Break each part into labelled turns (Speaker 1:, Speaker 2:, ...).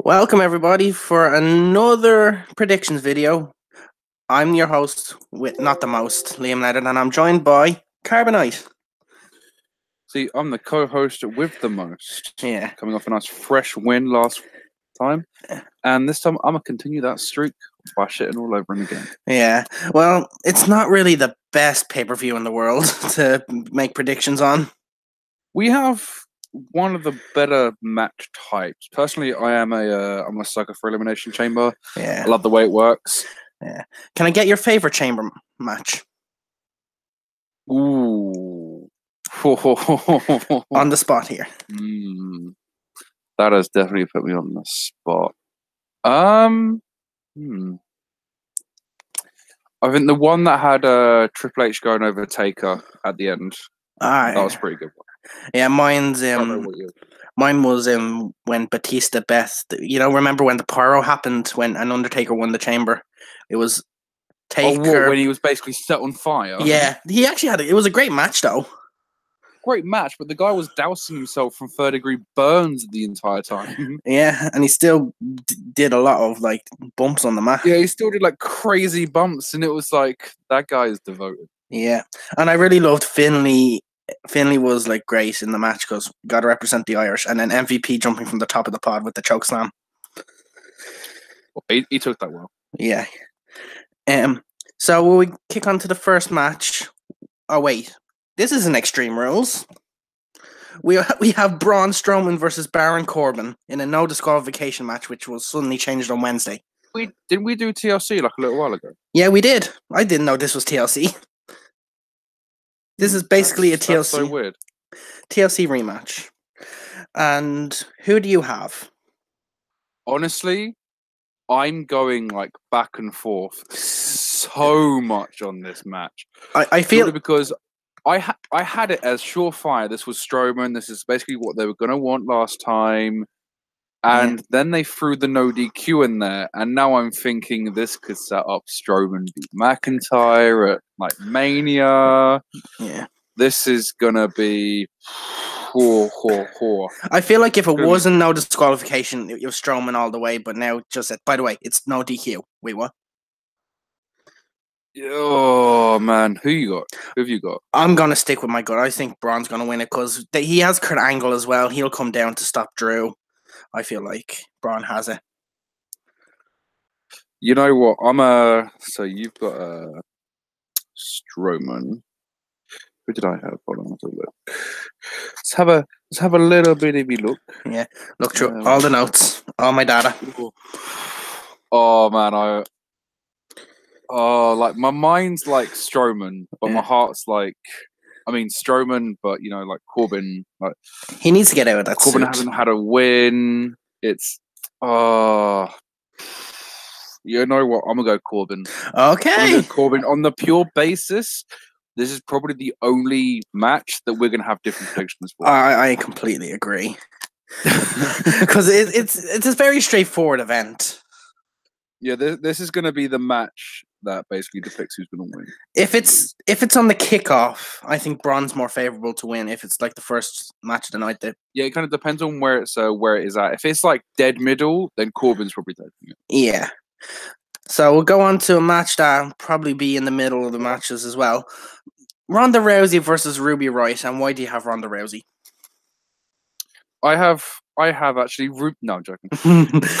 Speaker 1: Welcome everybody for another predictions video. I'm your host with not the most, Liam Leonard, and I'm joined by Carbonite.
Speaker 2: See, I'm the co-host with the most.
Speaker 1: Yeah.
Speaker 2: Coming off a nice fresh win last time. And this time I'm going to continue that streak by shitting all over him again.
Speaker 1: Yeah. Well, it's not really the best pay-per-view in the world to make predictions on.
Speaker 2: We have one of the better match types. Personally, I'm a sucker for Elimination Chamber.
Speaker 1: Yeah.
Speaker 2: I love the way it works.
Speaker 1: Yeah. Can I get your favorite chamber match?
Speaker 2: Ooh.
Speaker 1: On the spot here.
Speaker 2: That has definitely put me on the spot. I think the one that had Triple H going over Taker at the end. That was a pretty good one.
Speaker 1: Yeah, mine was when Batista Beth. Remember when the pyro happened when an Undertaker won the chamber? It was Taker
Speaker 2: when he was basically set on fire.
Speaker 1: Yeah, he actually had it. It was a great match though.
Speaker 2: Great match, but the guy was dousing himself from third-degree burns the entire time.
Speaker 1: Yeah, and he still did a lot of bumps on the mat.
Speaker 2: Yeah, he still did crazy bumps, and it was like that guy is devoted.
Speaker 1: Yeah, and I really loved Finlay. Finlay was great in the match because got to represent the Irish, and then MVP jumping from the top of the pod with the choke slam.
Speaker 2: He took that well.
Speaker 1: Yeah. So will we kick on to the first match? Oh wait, this isn't Extreme Rules. We have Braun Strowman versus Baron Corbin in a no disqualification match, which was suddenly changed on Wednesday.
Speaker 2: Didn't we do TLC a little while ago?
Speaker 1: Yeah, we did. I didn't know this was TLC. This is basically a TLC.
Speaker 2: That's so weird.
Speaker 1: TLC rematch. And who do you have?
Speaker 2: Honestly, I'm going back and forth so much on this match.
Speaker 1: I feel
Speaker 2: purely because I had it as surefire. This was Strowman. This is basically what they were going to want last time. And then they threw the no DQ in there, and now I'm thinking this could set up Strowman beat McIntyre at Mania.
Speaker 1: Yeah,
Speaker 2: this is gonna be.
Speaker 1: I feel like if it wasn't no disqualification, it was Strowman all the way. But now, by the way, it's no DQ. Wait, what?
Speaker 2: Oh man, who have you got?
Speaker 1: I'm gonna stick with my gut. I think Braun's gonna win it because he has Kurt Angle as well. He'll come down to stop Drew. I feel like Braun has it.
Speaker 2: You know what? So you've got Strowman. Who did I have? Hold on, let's have a look. Let's have a little bit of a look.
Speaker 1: Yeah, look through all the notes, all my data.
Speaker 2: Oh man, my mind's Strowman, but my heart's Strowman, but Corbin.
Speaker 1: He needs to get out of that.
Speaker 2: Corbin hasn't had a win. It's you know what? I'm gonna go Corbin.
Speaker 1: Okay,
Speaker 2: I'm gonna go Corbin on the pure basis. This is probably the only match that we're gonna have different predictions for.
Speaker 1: I completely agree because it's a very straightforward event.
Speaker 2: Yeah, this is gonna be the match that basically depicts who's going to win.
Speaker 1: If it's on the kickoff, I think Braun's more favorable to win. If it's the first match of the night,
Speaker 2: yeah, it kind of depends on where it is at. If it's dead middle, then Corbin's probably taking it.
Speaker 1: Yeah. So we'll go on to a match that'll probably be in the middle of the matches as well. Ronda Rousey versus Ruby Riott. And why do you have Ronda Rousey?
Speaker 2: I have actually. No, I'm joking.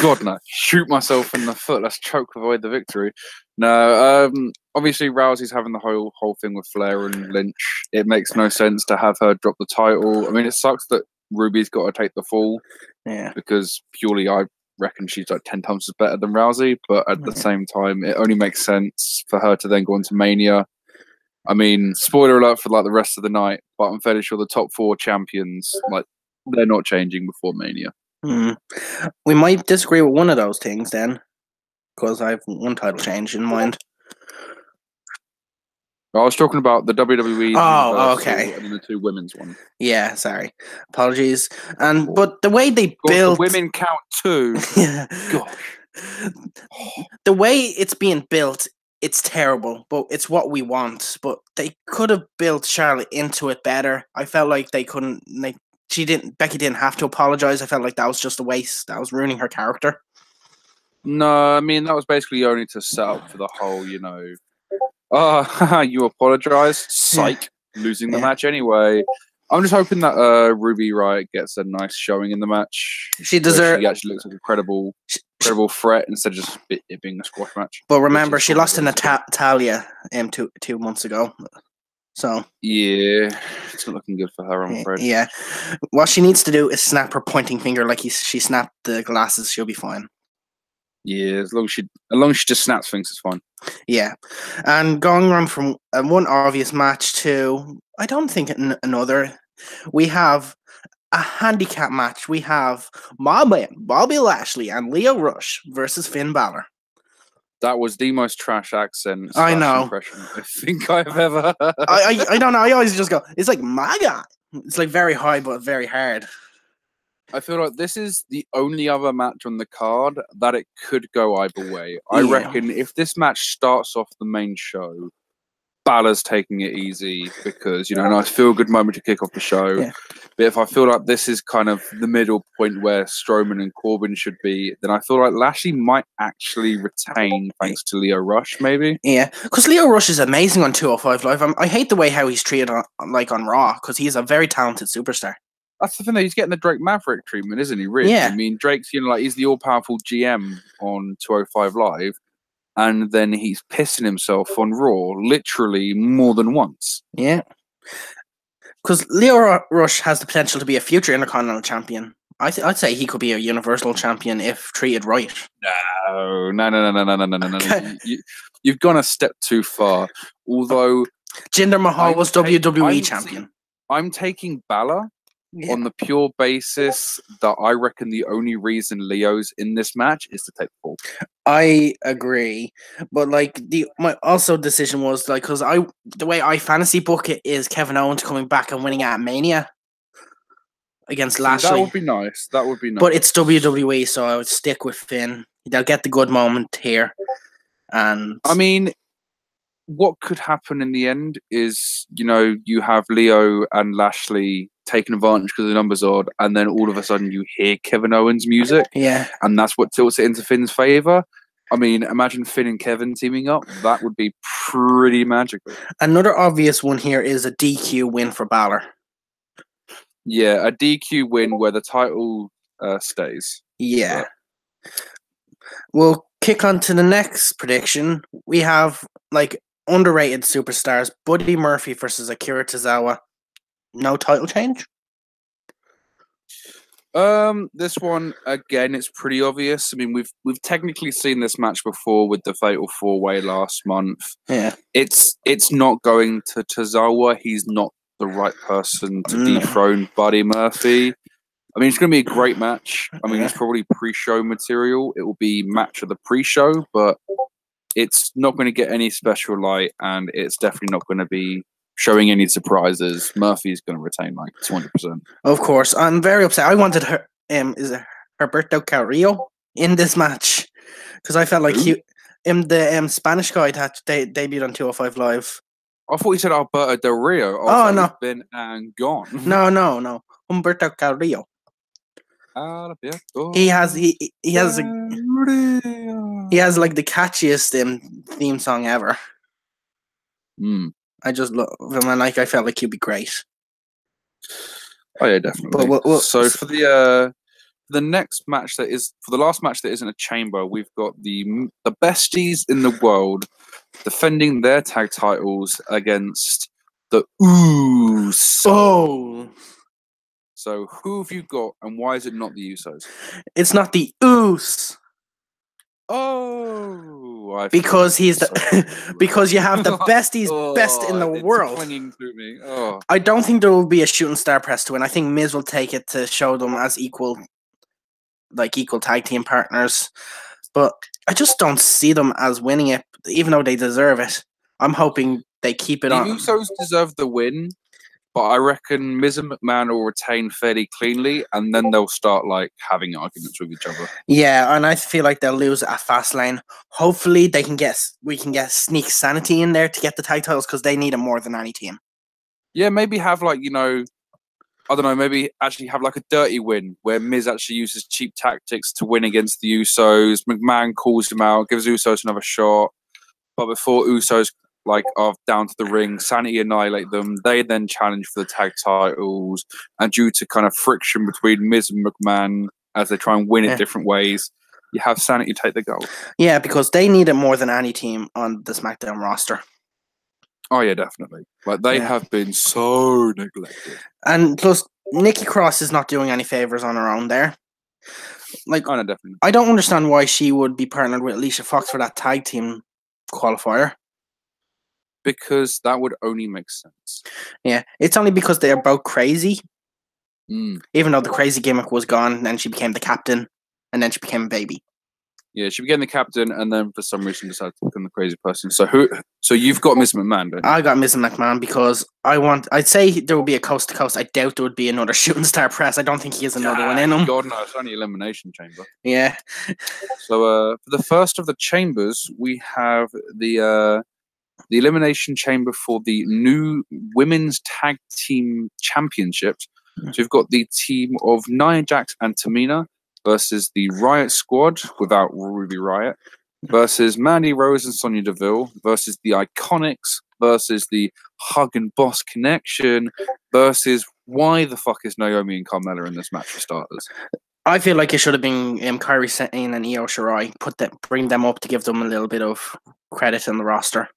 Speaker 2: God, no! Shoot myself in the foot. Let's choke away the victory. No, obviously Rousey's having the whole thing with Flair and Lynch. It makes no sense to have her drop the title. I mean, it sucks that Ruby's got to take the fall.
Speaker 1: Yeah.
Speaker 2: Because purely, I reckon she's 10 times as better than Rousey. But at the same time, it only makes sense for her to then go into Mania. I mean, spoiler alert for the rest of the night. But I'm fairly sure the top 4 champions they're not changing before Mania.
Speaker 1: We might disagree with one of those things then, because I have one title change in mind.
Speaker 2: I was talking about the WWE.
Speaker 1: Oh, okay.
Speaker 2: And the 2 women's one.
Speaker 1: Yeah, sorry. Apologies. But the way they built...
Speaker 2: The women count 2.
Speaker 1: Yeah.
Speaker 2: Gosh.
Speaker 1: The way it's being built, it's terrible, but it's what we want. But they could have built Charlotte into it better. I felt like they couldn't... Becky didn't have to apologize. I felt like that was just a waste. That was ruining her character.
Speaker 2: No, I mean, that was basically only to set up for the whole, you apologize, psych, losing the match anyway. I'm just hoping that Ruby Riott gets a nice showing in the match.
Speaker 1: She deserves.
Speaker 2: She actually looks like a credible threat instead of just it being a squash match.
Speaker 1: But remember, she lost to Natalia 2 months ago. So
Speaker 2: yeah, it's not looking good for her, I'm afraid.
Speaker 1: Yeah, what she needs to do is snap her pointing finger like she snapped the glasses. She'll be fine.
Speaker 2: Yeah, as long as she just snaps things, it's fine.
Speaker 1: Yeah, and going on from one obvious match to I don't think another. We have a handicap match. We have my man Bobby Lashley and Lio Rush versus Finn Balor.
Speaker 2: That was the most trash accent
Speaker 1: I know
Speaker 2: impression I think I've ever heard.
Speaker 1: I don't know. I always just go, it's like my guy. It's like very high but very hard.
Speaker 2: I feel like this is the only other match on the card that it could go either way. I reckon if this match starts off the main show, Balor's taking it easy because, a nice feel-good moment to kick off the show.
Speaker 1: Yeah.
Speaker 2: But if I feel like this is kind of the middle point where Strowman and Corbin should be, then I feel like Lashley might actually retain thanks to Lio Rush, maybe.
Speaker 1: Yeah, because Lio Rush is amazing on 205 Live. I hate the way how he's treated on Raw because he's a very talented superstar.
Speaker 2: That's the thing, though. He's getting the Drake Maverick treatment, isn't he, really?
Speaker 1: Yeah.
Speaker 2: I mean, Drake's, he's the all-powerful GM on 205 Live. And then he's pissing himself on Raw literally more than once.
Speaker 1: Yeah. Because Lio Rush has the potential to be a future Intercontinental Champion. I'd say he could be a Universal Champion if treated right.
Speaker 2: No. You've gone a step too far. Although
Speaker 1: Jinder Mahal was WWE Champion.
Speaker 2: I'm taking Balor on the pure basis that I reckon the only reason Leo's in this match is to take the fall.
Speaker 1: I agree, but my also decision was because the way I fantasy book it is Kevin Owens coming back and winning at Mania against Lashley.
Speaker 2: That would be nice.
Speaker 1: But it's WWE, so I would stick with Finn. They'll get the good moment here, and
Speaker 2: I mean, what could happen in the end is you have Leo and Lashley taking advantage because the numbers are odd, and then all of a sudden you hear Kevin Owens' music, and that's what tilts it into Finn's favor. I mean, imagine Finn and Kevin teaming up. That would be pretty magical.
Speaker 1: Another obvious one here is a DQ win for Balor.
Speaker 2: Yeah, a DQ win where the title stays.
Speaker 1: Yeah. We'll kick on to the next prediction. We have underrated superstars, Buddy Murphy versus Akira Tozawa. No title change?
Speaker 2: This one again, it's pretty obvious. I mean, we've technically seen this match before with the Fatal 4-Way last month.
Speaker 1: Yeah,
Speaker 2: it's not going to Tazawa. He's not the right person to dethrone Buddy Murphy. I mean, it's going to be a great match. I mean, it's probably pre-show material. It will be match of the pre-show, but it's not going to get any special light, and it's definitely not going to be showing any surprises. Murphy's going to retain 200%.
Speaker 1: Of course, I'm very upset. I wanted her, Herberto Carrillo in this match because I felt like the Spanish guy that debuted on 205 Live.
Speaker 2: I thought you said Alberto Del Rio.
Speaker 1: Oh no,
Speaker 2: he's been and gone.
Speaker 1: No, Humberto Carrillo. He has the catchiest theme song ever. I just love him, and I felt like he'd be great.
Speaker 2: Oh yeah, definitely.
Speaker 1: But
Speaker 2: so for the next match for the last match that isn't a chamber, we've got the besties in the world defending their tag titles against the Usos.
Speaker 1: Oh.
Speaker 2: So who have you got, and why is it not the Usos?
Speaker 1: It's not the Usos.
Speaker 2: Oh,
Speaker 1: because he's because you have the besties best in the world.
Speaker 2: Clinging to me. Oh.
Speaker 1: I don't think there will be a shooting star press to win. I think Miz will take it to show them as equal tag team partners. But I just don't see them as winning it, even though they deserve it. I'm hoping they keep it on.
Speaker 2: The Usos deserve the win, but I reckon Miz and McMahon will retain fairly cleanly, and then they'll start having arguments with each other.
Speaker 1: Yeah, and I feel like they'll lose at Fastlane. Hopefully, we can get Sneak Sanity in there to get the tag titles because they need it more than any team.
Speaker 2: Yeah, maybe have I don't know, maybe actually have like a dirty win where Miz actually uses cheap tactics to win against the Usos. McMahon calls him out, gives Usos another shot. But before Usos are down to the ring, Sanity annihilate them. They then challenge for the tag titles. And due to kind of friction between Miz and McMahon as they try and win it different ways, you have Sanity take the gold.
Speaker 1: Yeah, because they need it more than any team on the SmackDown roster.
Speaker 2: Oh, yeah, definitely. Like, they have been so neglected.
Speaker 1: And plus, Nikki Cross is not doing any favors on her own there. Like,
Speaker 2: oh, no, definitely.
Speaker 1: I don't understand why she would be partnered with Alicia Fox for that tag team qualifier.
Speaker 2: Because that would only make sense.
Speaker 1: Yeah, it's only because they are both crazy.
Speaker 2: Mm.
Speaker 1: Even though the crazy gimmick was gone, then she became the captain, and then she became a baby.
Speaker 2: Yeah, she became the captain, and then for some reason decided to become the crazy person. So you've got Miss McMahon, don't you?
Speaker 1: I got Miss McMahon because I'd say there would be a coast to coast. I doubt there would be another shooting star press. I don't think he has another one in him.
Speaker 2: God no, it's only Elimination Chamber.
Speaker 1: Yeah.
Speaker 2: So for the first of the chambers, we have the Elimination Chamber for the new Women's Tag Team Championships. So we've got the team of Nia Jax and Tamina versus the Riot Squad without Ruby Riott versus Mandy Rose and Sonya Deville versus the Iconics versus the Hug and Boss Connection versus why the fuck is Naomi and Carmella in this match for starters?
Speaker 1: I feel like it should have been Kairi Sane and Io Shirai. Bring them up to give them a little bit of credit in the roster.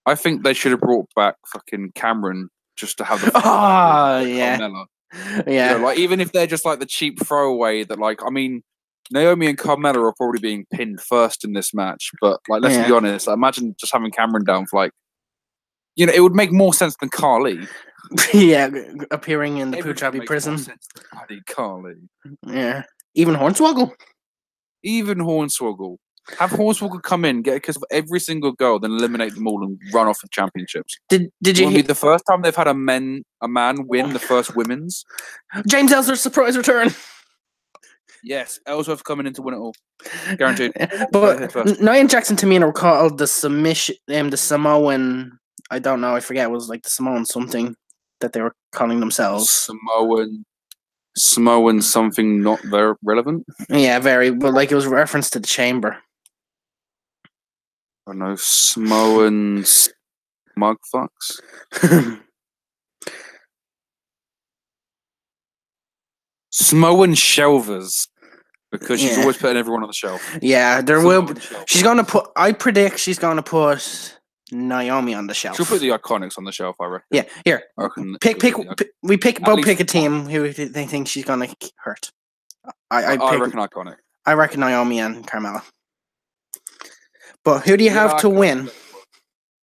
Speaker 2: I think they should have brought back fucking Cameron just to have the
Speaker 1: Carmella. Yeah.
Speaker 2: You know, like even if they're just like the cheap throwaway that Naomi and Carmella are probably being pinned first in this match, but let's be honest, imagine just having Cameron down for it would make more sense than Carly.
Speaker 1: Yeah, appearing in the Punjabi prison.
Speaker 2: Carly.
Speaker 1: Yeah. Even Hornswoggle. Have Hornswoggle come in, get a kiss of every single girl, then eliminate them all and run off the championships. Did you
Speaker 2: be the first time they've had a man win the first women's?
Speaker 1: James Ellsworth's surprise return.
Speaker 2: Yes, Ellsworth coming in to win it all. Guaranteed.
Speaker 1: But Nia Jax and Tamina were called the the Samoan, I don't know, I forget, it was like the Samoan something that they were calling themselves.
Speaker 2: Samoan something not very relevant?
Speaker 1: Yeah, very, but it was a reference to the chamber.
Speaker 2: I don't know, Samoan mugfucks? Samoan shelvers. Because she's always putting everyone on the shelf.
Speaker 1: Yeah, I predict she's going to put Naomi on the shelf.
Speaker 2: She'll put the Iconics on the shelf, I reckon.
Speaker 1: Yeah, here. Pick a team who they think she's going to hurt. I reckon
Speaker 2: Iconic.
Speaker 1: I reckon Naomi and Carmella. But who do you have to win?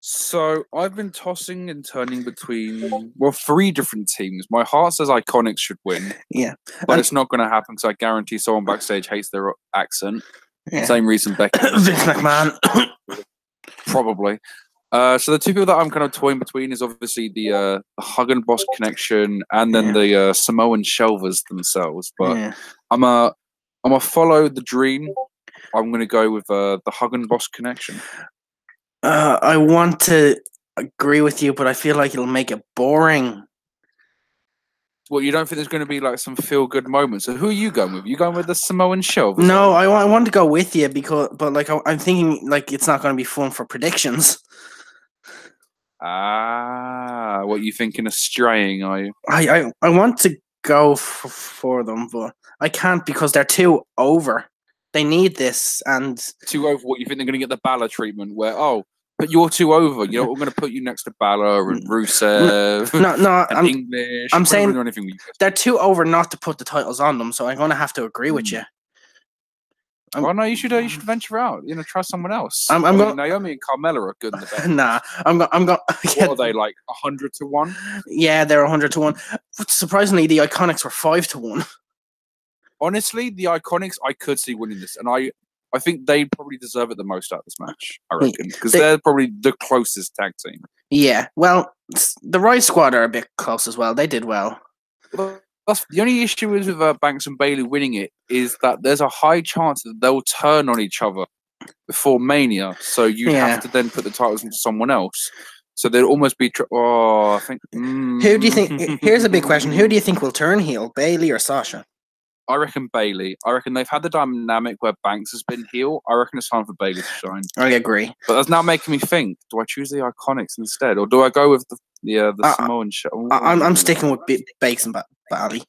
Speaker 2: So I've been tossing and turning between 3 different teams. My heart says Iconics should win.
Speaker 1: Yeah,
Speaker 2: but it's not going to happen because I guarantee someone backstage hates their accent. Yeah. Same reason Becky.
Speaker 1: Vince McMahon.
Speaker 2: Probably. So the 2 people that I'm kind of toying between is obviously the Hug and Boss Connection and then the Samoan Shelvers themselves. But I'm a follow the dream. I'm going to go with the Hug and Boss Connection.
Speaker 1: I want to agree with you, but I feel like it'll make it boring.
Speaker 2: Well, you don't think there's going to be some feel-good moments? So who are you going with? You going with the Samoan Shelvers?
Speaker 1: No, I want to go with you but I'm thinking it's not going to be fun for predictions.
Speaker 2: What you thinking of straying, are you?
Speaker 1: I want to go for them, but I can't because they're too over. They need this and
Speaker 2: too over. What you think they're going to get the Balor treatment? Where but you're too over. You know, we're going to put you next to Balor and Rusev.
Speaker 1: No,
Speaker 2: and English.
Speaker 1: I'm saying they're too over not to put the titles on them. So I'm going to have to agree with you.
Speaker 2: Well, no, you should venture out. Try someone else. Naomi and Carmella are good in the best.
Speaker 1: Nah, I'm going.
Speaker 2: What are they 100 to 1?
Speaker 1: Yeah, they're 100 to 1. Surprisingly, the Iconics were 5 to 1.
Speaker 2: Honestly, the Iconics, I could see winning this, and I think they probably deserve it the most out of this match. I reckon because they're probably the closest tag team.
Speaker 1: Yeah, well, the Riot Squad are a bit close as well. They did well.
Speaker 2: That's the only issue is with Banks and Bailey winning it is that there's a high chance that they'll turn on each other before Mania. So you have to then put the titles into someone else. So they'd almost be. I think.
Speaker 1: Who do you think? Here's a big question: who do you think will turn heel, Bailey or Sasha?
Speaker 2: I reckon Bailey. I reckon they've had the dynamic where Banks has been heel. I reckon it's time for Bailey to shine.
Speaker 1: I agree.
Speaker 2: But that's now making me think: do I choose the Iconics instead, or do I go with the Samoan show?
Speaker 1: I'm sticking with Bakes and Bailey.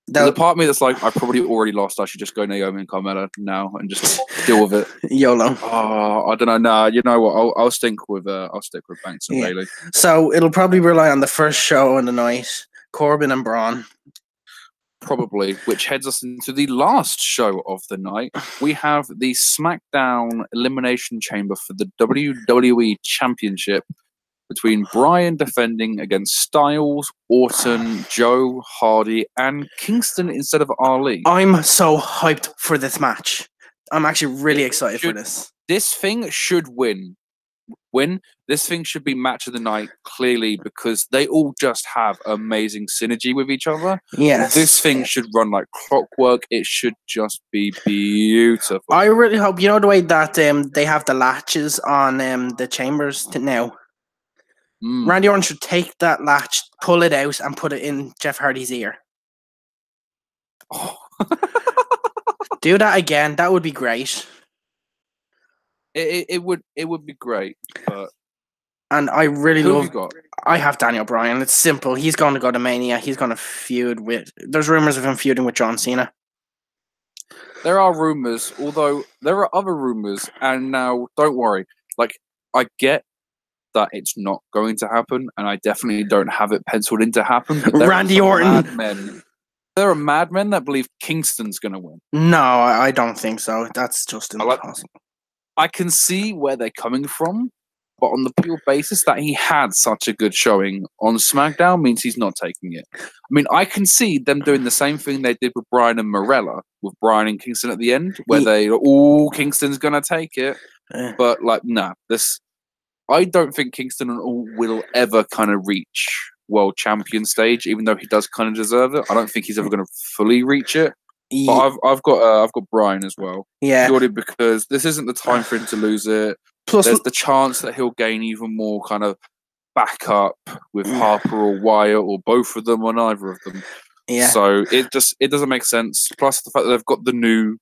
Speaker 2: There's a part of me that's like, I probably already lost. I should just go Naomi and Carmella now and just deal with it.
Speaker 1: YOLO.
Speaker 2: Oh, I don't know. Nah, you know what? I'll stick with Banks and Bailey.
Speaker 1: So it'll probably rely on the first show on the night, Corbin and Braun.
Speaker 2: Probably, which heads us into the last show of the night. We have the SmackDown Elimination Chamber for the WWE Championship between Bryan defending against Styles, Orton, Joe, Hardy, and Kingston instead of Ali.
Speaker 1: I'm so hyped for this match. I'm actually really excited for this.
Speaker 2: This thing should win. This thing should be match of the night, clearly, because they all just have amazing synergy with each other.
Speaker 1: Yes.
Speaker 2: This thing should run like clockwork. It should just be beautiful.
Speaker 1: I really hope, you know the way that they have the latches on the chambers now? Randy Orton should take that latch, pull it out, and put it in Jeff Hardy's ear.
Speaker 2: Oh.
Speaker 1: Do that again. That would be great.
Speaker 2: It would be great, but
Speaker 1: and I really
Speaker 2: who
Speaker 1: love.
Speaker 2: Have you got?
Speaker 1: I have Daniel Bryan. It's simple. He's going to go to Mania. He's going to feud with. There's rumors of him feuding with John Cena.
Speaker 2: There are rumors, although there are other rumors, and now don't worry. Like, I get that it's not going to happen, and I definitely don't have it penciled in to happen.
Speaker 1: Randy Orton.
Speaker 2: There are madmen that believe Kingston's going to win.
Speaker 1: No, I don't think so. That's just impossible.
Speaker 2: I can see where they're coming from, but on the pure basis that he had such a good showing on SmackDown means he's not taking it. I mean, I can see them doing the same thing they did with Bryan and Morella, with Bryan and Kingston at the end, where Kingston's going to take it. But, like, nah, I don't think Kingston will ever kind of reach world champion stage, even though he does kind of deserve it. I don't think he's ever going to fully reach it. But I've got Bryan as well.
Speaker 1: Yeah,
Speaker 2: purely because this isn't the time for him to lose it. Plus, there's the chance that he'll gain even more kind of backup with Harper or Wyatt or both of them or neither of them.
Speaker 1: Yeah.
Speaker 2: So it doesn't make sense. Plus the fact that they've got the new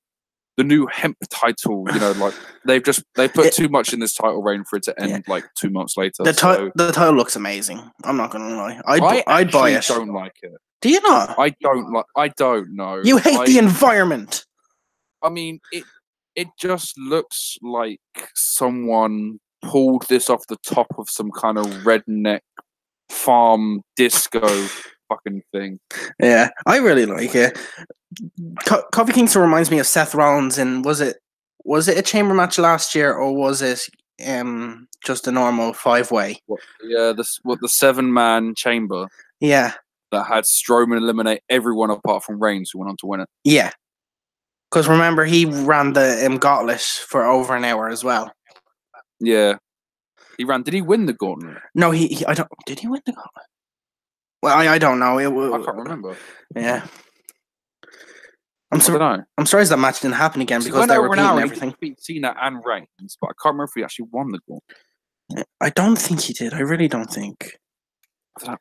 Speaker 2: hemp title, you know, like they put too much in this title reign for it to end like 2 months later.
Speaker 1: The title looks amazing. I'm not gonna lie. I'd buy it.
Speaker 2: I don't like it.
Speaker 1: Do you not?
Speaker 2: I don't know.
Speaker 1: You hate the environment.
Speaker 2: I mean, it just looks like someone pulled this off the top of some kind of redneck farm disco fucking thing.
Speaker 1: Yeah, I really like it. Kofi Kingston reminds me of Seth Rollins in was it a chamber match last year or was it just a normal 5-way?
Speaker 2: Yeah, the 7-man chamber.
Speaker 1: Yeah.
Speaker 2: That had Strowman eliminate everyone apart from Reigns, who went on to win it.
Speaker 1: Yeah. Because remember, he ran the gauntlet for over an hour as well.
Speaker 2: Yeah. He ran. Did he win the gauntlet?
Speaker 1: No, I don't. Did he win the gauntlet? Well, I don't know.
Speaker 2: I can't remember.
Speaker 1: Yeah. I'm surprised that match didn't happen again because they were repeating everything.
Speaker 2: He beat Cena and Reigns, but I can't remember if he actually won the gauntlet.
Speaker 1: I don't think he did. I really don't think.
Speaker 2: I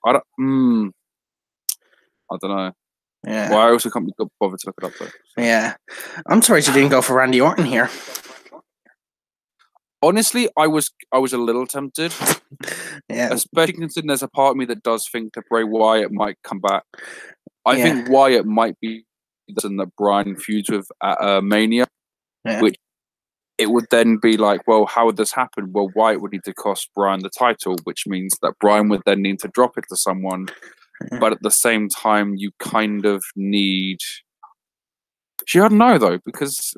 Speaker 2: don't know.
Speaker 1: Yeah.
Speaker 2: Well, I also can't be bothered to look it up though. So.
Speaker 1: Yeah. I'm surprised you didn't go for Randy Orton here.
Speaker 2: Honestly, I was a little tempted.
Speaker 1: Yeah.
Speaker 2: Especially considering there's a part of me that does think that Bray Wyatt might come back. I think Wyatt might be the person that Bryan feuds with at Mania.
Speaker 1: Yeah.
Speaker 2: Which it would then be like, well, how would this happen? Well, Wyatt would need to cost Bryan the title, which means that Bryan would then need to drop it to someone. But at the same time, you kind of need. I don't know though, because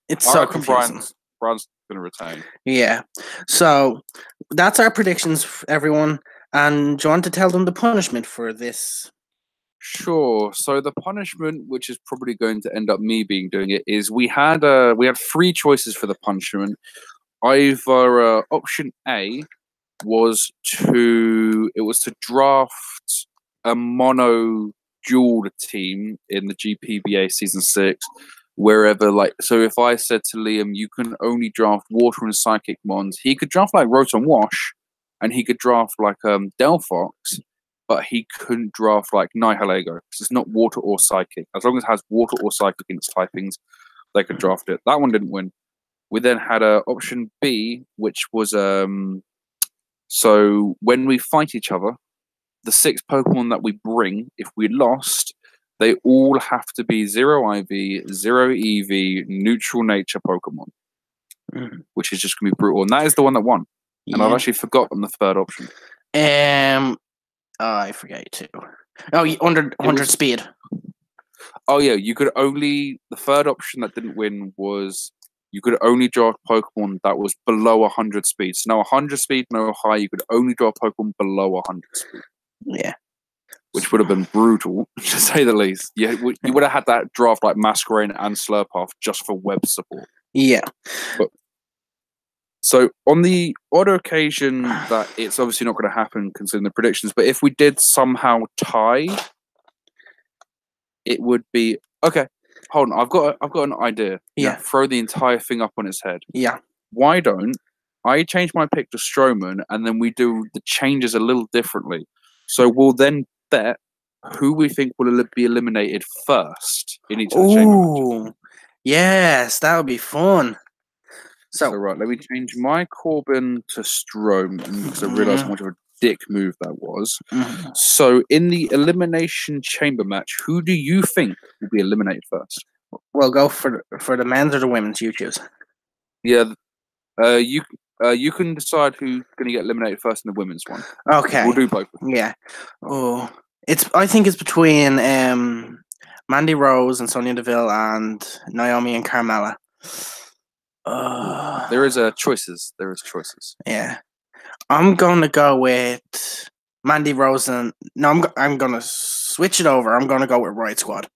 Speaker 1: it's so confusing.
Speaker 2: Braun's going to retain.
Speaker 1: Yeah. So that's our predictions, everyone. And do you want to tell them the punishment for this?
Speaker 2: Sure. So the punishment, which is probably going to end up me doing it, is we had 3 choices for the punishment. Either option A was to draft a mono dual team in the GPBA season 6, wherever, like, so if I said to Liam, you can only draft water and psychic mons, he could draft like Rotom Wash, and he could draft like Delphox, but he couldn't draft like Nihilego because it's not water or psychic. As long as it has water or psychic in its typings, they could draft it. That one didn't win. We then had option B, which was so when we fight each other, the 6 Pokemon that we bring, if we lost, they all have to be 0 IV, 0 EV, neutral nature Pokemon, which is just going to be brutal. And that is the one that won. And I've actually forgotten the third option.
Speaker 1: I forget too. Oh, 100 speed.
Speaker 2: Oh, yeah. You could only... The third option that didn't win was you could only draw a Pokemon that was below 100 speed. So no 100 speed, no high. You could only draw a Pokemon below 100 speed.
Speaker 1: Yeah.
Speaker 2: Which would have been brutal, to say the least. You would have had that draft like Masquerain and Slurpuff just for web support.
Speaker 1: Yeah.
Speaker 2: So on the odd occasion that it's obviously not going to happen considering the predictions, but if we did somehow tie, it would be okay. Hold on, I've got an idea.
Speaker 1: Yeah.
Speaker 2: Now, throw the entire thing up on its head.
Speaker 1: Yeah.
Speaker 2: Why don't I change my pick to Strowman and then we do the changes a little differently? So we'll then bet who we think will be eliminated first in each of the chamber matches.
Speaker 1: Yes, that would be fun. So
Speaker 2: right, let me change my Corbin to Strowman because I realised how much of a dick move that was. So in the Elimination Chamber match, who do you think will be eliminated first?
Speaker 1: We'll go for the men's or the women's. You choose.
Speaker 2: Yeah, you can decide who's going to get eliminated first in the women's one.
Speaker 1: Okay,
Speaker 2: we'll do both.
Speaker 1: Yeah. Oh, I think it's between Mandy Rose and Sonya Deville and Naomi and Carmella.
Speaker 2: There is choices. There is choices.
Speaker 1: Yeah, I'm gonna go with Mandy Rose and I'm gonna switch it over. I'm gonna go with Riot Squad.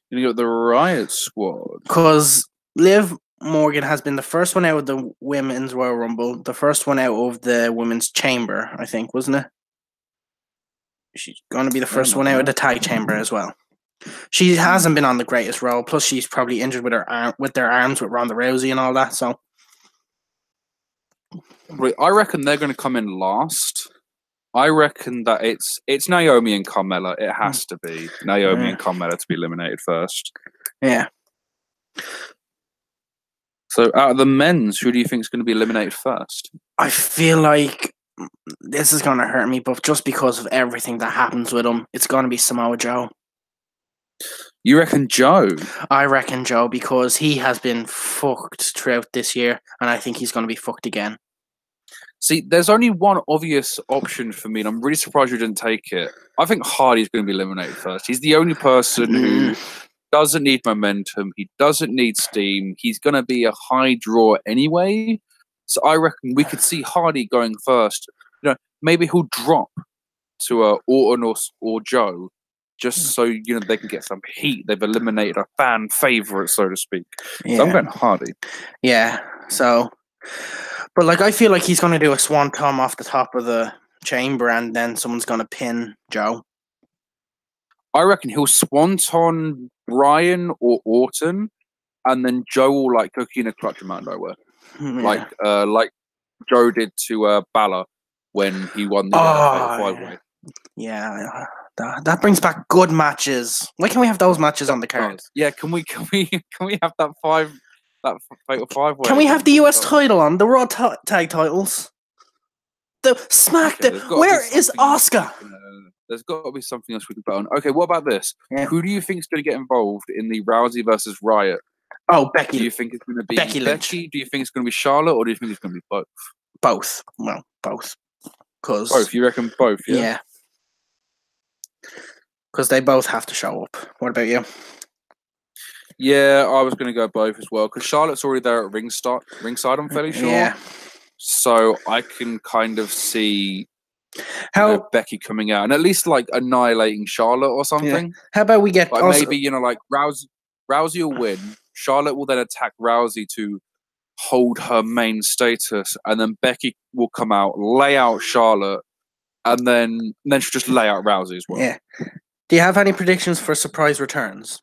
Speaker 2: You're gonna go with the Riot Squad
Speaker 1: because Liv Morgan has been the first one out of the women's Royal Rumble, the first one out of the women's chamber, I think, wasn't it? She's gonna be the first one out of the tag chamber as well. She hasn't been on the greatest role. Plus, she's probably injured with their arms with Ronda Rousey and all that. So,
Speaker 2: I reckon they're going to come in last. I reckon that it's Naomi and Carmella. It has to be Naomi and Carmella to be eliminated first.
Speaker 1: Yeah.
Speaker 2: So, out of the men's, who do you think is going to be eliminated first?
Speaker 1: I feel like this is going to hurt me, but just because of everything that happens with him, it's going to be Samoa Joe.
Speaker 2: You reckon Joe?
Speaker 1: I reckon Joe because he has been fucked throughout this year, and I think he's going to be fucked again.
Speaker 2: See, there's only one obvious option for me, and I'm really surprised you didn't take it. I think Hardy's going to be eliminated first. He's the only person who doesn't need momentum. He doesn't need steam. He's going to be a high draw anyway. So I reckon we could see Hardy going first. You know, maybe he'll drop to Orton or Joe. Just so they can get some heat. They've eliminated a fan favorite, so to speak. Yeah. So I'm going Hardy.
Speaker 1: Yeah. So, but I feel like he's going to do a swanton off the top of the chamber, and then someone's going to pin Joe.
Speaker 2: I reckon he'll swanton Brian or Orton, and then Joe will go in a clutch him out of nowhere, like Joe did to Balor when he won the five-way.
Speaker 1: Yeah. That brings back good matches. Why can't we have those matches on the card?
Speaker 2: Yeah, can we have that fatal five-way?
Speaker 1: Can we have the US title on the Raw tag titles? The SmackDown. Where is Asuka?
Speaker 2: There's got to be something else we can put on. Okay, what about this?
Speaker 1: Yeah.
Speaker 2: Who do you think is going to get involved in the Rousey versus Riot?
Speaker 1: Oh, Becky.
Speaker 2: Do you think it's going to be
Speaker 1: Becky Lynch?
Speaker 2: Do you think it's going to be Charlotte, or do you think it's going to be both?
Speaker 1: Both. Well, both.
Speaker 2: Both. You reckon both?
Speaker 1: Yeah. Because they both have to show up. What about you?
Speaker 2: Yeah, I was going to go both as well. Because Charlotte's already there at ringside, I'm fairly sure.
Speaker 1: Yeah.
Speaker 2: So I can kind of see
Speaker 1: how
Speaker 2: Becky coming out and at least annihilating Charlotte or something.
Speaker 1: Yeah. How about we get
Speaker 2: maybe Rousey will win. Charlotte will then attack Rousey to hold her main status, and then Becky will come out, lay out Charlotte, and then she'll just lay out Rousey as well.
Speaker 1: Yeah. Do you have any predictions for surprise returns?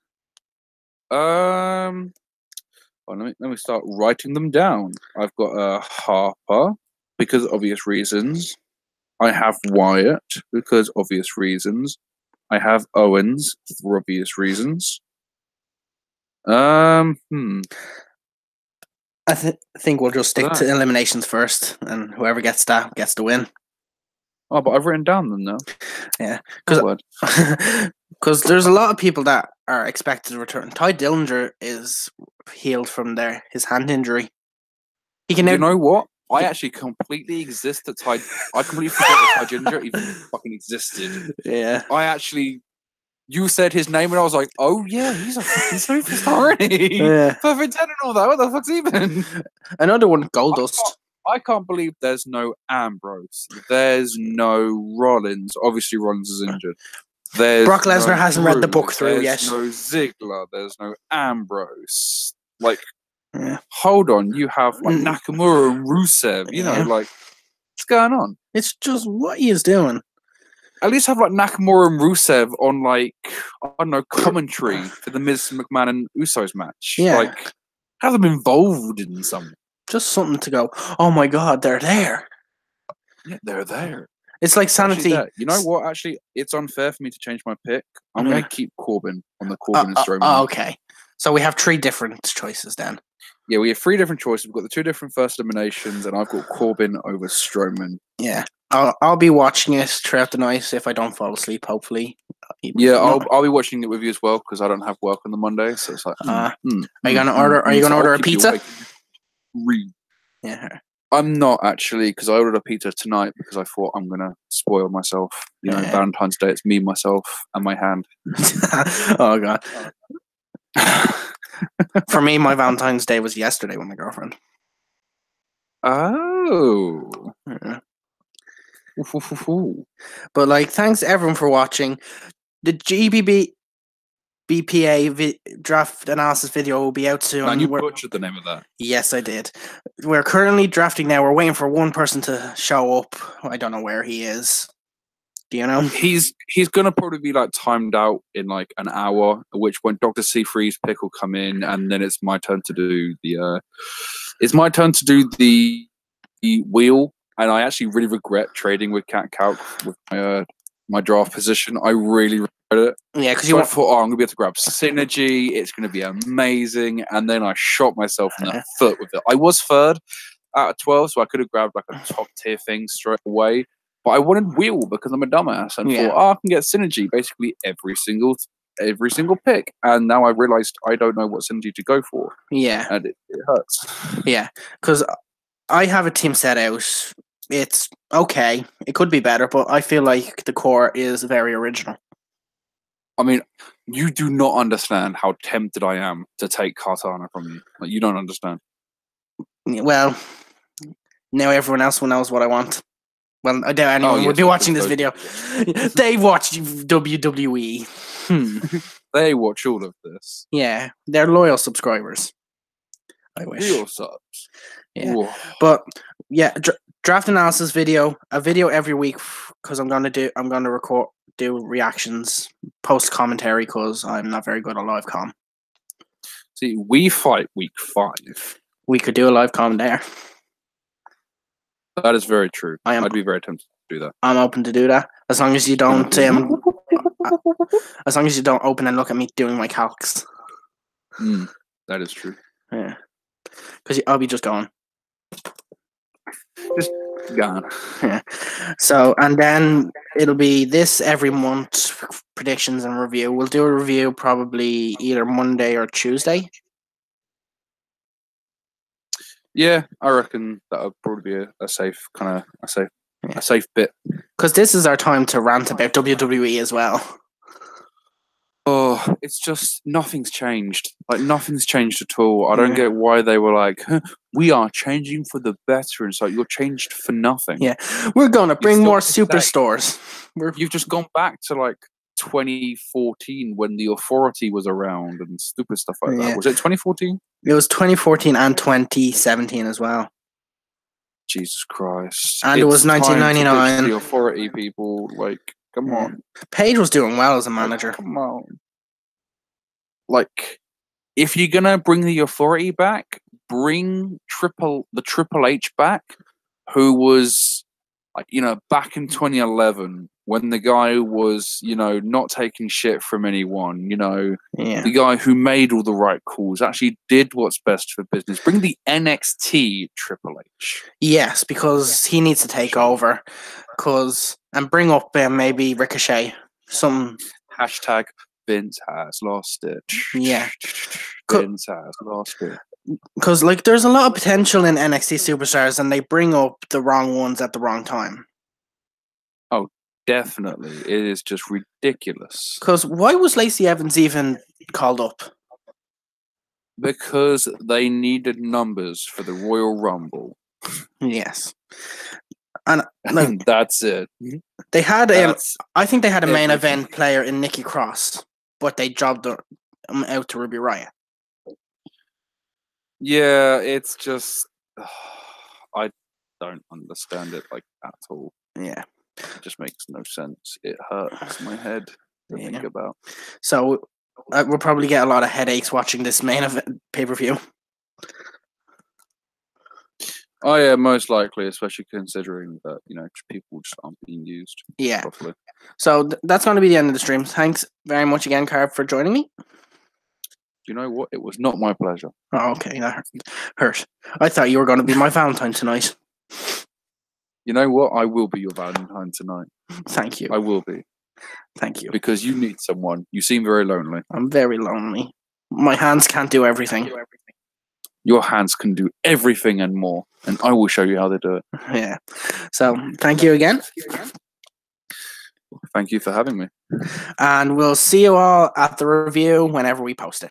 Speaker 2: Well, let me start writing them down. I've got Harper because obvious reasons. I have Wyatt because obvious reasons. I have Owens for obvious reasons.
Speaker 1: I think we'll just stick to eliminations first, and whoever gets that gets the win.
Speaker 2: Oh, but I've written down them now.
Speaker 1: Yeah, because there's a lot of people that are expected to return. Ty Dillinger is healed from his hand injury. He can.
Speaker 2: You know what? I actually completely exist at Ty. I completely forgot that Ty Dillinger even fucking existed.
Speaker 1: Yeah.
Speaker 2: You said his name, and I was like, "Oh yeah, he's a fucking superstar, isn't he?
Speaker 1: Yeah.
Speaker 2: Perfect 10 and all that. What the fuck's he been?"
Speaker 1: Another one, Goldust.
Speaker 2: I can't believe there's no Ambrose. There's no Rollins. Obviously, Rollins is injured. There's
Speaker 1: Brock Lesnar hasn't read the book through yet.
Speaker 2: There's no Ziggler. There's no Ambrose. Like, hold on. You have like Nakamura and Rusev. You know, like, what's going on?
Speaker 1: It's just what he is doing.
Speaker 2: At least have like Nakamura and Rusev on like, I don't know, commentary for the Miz, McMahon and Usos match.
Speaker 1: Yeah.
Speaker 2: Like, have them involved in something.
Speaker 1: Just something to go, oh my god, they're there.
Speaker 2: Yeah, they're there.
Speaker 1: It's like sanity.
Speaker 2: You know what? Actually, it's unfair for me to change my pick. I'm going to keep Corbin on the Corbin and Strowman.
Speaker 1: Oh, okay. So we have 3 different choices then.
Speaker 2: Yeah, we have 3 different choices. We've got the 2 different first eliminations, and I've got Corbin over Strowman.
Speaker 1: Yeah. I'll be watching it throughout the night if I don't fall asleep, hopefully.
Speaker 2: Yeah, I'll be watching it with you as well because I don't have work on the Monday. So it's like,
Speaker 1: Are you going to order a pizza? Yeah.
Speaker 2: I'm not actually because I ordered a pizza tonight because I thought I'm gonna spoil myself. You know, Valentine's Day, it's me, myself, and my hand.
Speaker 1: Oh god. For me, my Valentine's Day was yesterday with my girlfriend.
Speaker 2: Oh.
Speaker 1: Yeah. But like, thanks everyone for watching. The BPA draft analysis video will be out soon.
Speaker 2: And you butchered the name of that.
Speaker 1: Yes, I did. We're currently drafting now. We're waiting for one person to show up. I don't know where he is. Do you know?
Speaker 2: He's gonna probably be like timed out in like an hour, at which point Dr. C3's pick will come in, and then it's my turn to do the wheel. And I actually really regret trading with Cat Calc with my draft position. I really regret it.
Speaker 1: Yeah, because
Speaker 2: I thought, I'm gonna be able to grab synergy. It's gonna be amazing, and then I shot myself in the foot with it. I was 3rd out of 12, so I could have grabbed like a top tier thing straight away. But I wanted wheel because I'm a dumbass, and thought, I can get synergy basically every single pick. And now I realized I don't know what synergy to go for.
Speaker 1: Yeah,
Speaker 2: and it hurts.
Speaker 1: Yeah, because I have a team set out. It's okay. It could be better, but I feel like the core is very original.
Speaker 2: I mean, you do not understand how tempted I am to take Cartana from you. Like, you don't understand.
Speaker 1: Well, now everyone else knows what I want. Well, I doubt anyone will be watching this video. They watch WWE.
Speaker 2: They watch all of this.
Speaker 1: Yeah, they're loyal subscribers. I wish.
Speaker 2: Real subs.
Speaker 1: Yeah, but yeah, draft analysis video, a video every week because I'm gonna do reactions, post commentary because I'm not very good at live com.
Speaker 2: See, we fight week 5.
Speaker 1: We could do a live com there.
Speaker 2: That is very true. I'd be very tempted to do that.
Speaker 1: I'm open to do that as long as you don't as long as you don't open and look at me doing my calcs.
Speaker 2: That is true.
Speaker 1: Yeah, because I'll be just going.
Speaker 2: Just gone.
Speaker 1: Yeah. So, and then it'll be this every month, predictions and review. We'll do a review probably either Monday or Tuesday.
Speaker 2: Yeah, I reckon that'll probably be a safe kind of a safe bit.
Speaker 1: Because this is our time to rant about WWE as well.
Speaker 2: Oh, it's just nothing's changed. Like, nothing's changed at all. I don't get why they were like, we are changing for the better. And it's like, you're changed for nothing.
Speaker 1: Yeah, we're going to bring more superstores.
Speaker 2: You've just gone back to like 2014 when the Authority was around and stupid stuff like that. Was it 2014?
Speaker 1: It was 2014 and 2017 as well.
Speaker 2: Jesus Christ.
Speaker 1: And it was 1999.
Speaker 2: The Authority people, like, come on.
Speaker 1: Paige was doing well as a manager.
Speaker 2: Come on. Like, if you're gonna bring the Authority back, bring the Triple H back, who was, back in 2011 when the guy was, not taking shit from anyone, the guy who made all the right calls, actually did what's best for business. Bring the NXT Triple H.
Speaker 1: Yes, because he needs to take over. And bring up maybe Ricochet. Some
Speaker 2: hashtag Vince has lost it.
Speaker 1: Yeah.
Speaker 2: Vince has lost it.
Speaker 1: Because there's a lot of potential in NXT superstars, and they bring up the wrong ones at the wrong time.
Speaker 2: Oh, definitely. It is just ridiculous.
Speaker 1: Because why was Lacey Evans even called up?
Speaker 2: Because they needed numbers for the Royal Rumble.
Speaker 1: Yes. And
Speaker 2: that's it.
Speaker 1: They had I think they had a main event player in Nikki Cross, but they jobbed her out to Ruby Riott.
Speaker 2: Yeah, it's just I don't understand it at all.
Speaker 1: Yeah,
Speaker 2: it just makes no sense. It hurts my head to think about.
Speaker 1: So we'll probably get a lot of headaches watching this main event pay-per-view.
Speaker 2: Oh yeah, most likely, especially considering that people just aren't being used.
Speaker 1: Yeah.
Speaker 2: Properly.
Speaker 1: So that's going to be the end of the stream. Thanks very much again, Carb, for joining me.
Speaker 2: You know what? It was not my pleasure.
Speaker 1: Oh, okay, that hurt. I thought you were going to be my Valentine tonight.
Speaker 2: You know what? I will be your Valentine tonight.
Speaker 1: Thank you.
Speaker 2: I will be.
Speaker 1: Thank you.
Speaker 2: Because you need someone. You seem very lonely.
Speaker 1: I'm very lonely. My hands can't do everything.
Speaker 2: Your hands can do everything and more, and I will show you how to do it.
Speaker 1: Yeah. So, thank you again.
Speaker 2: Thank you for having me.
Speaker 1: And we'll see you all at the review whenever we post it.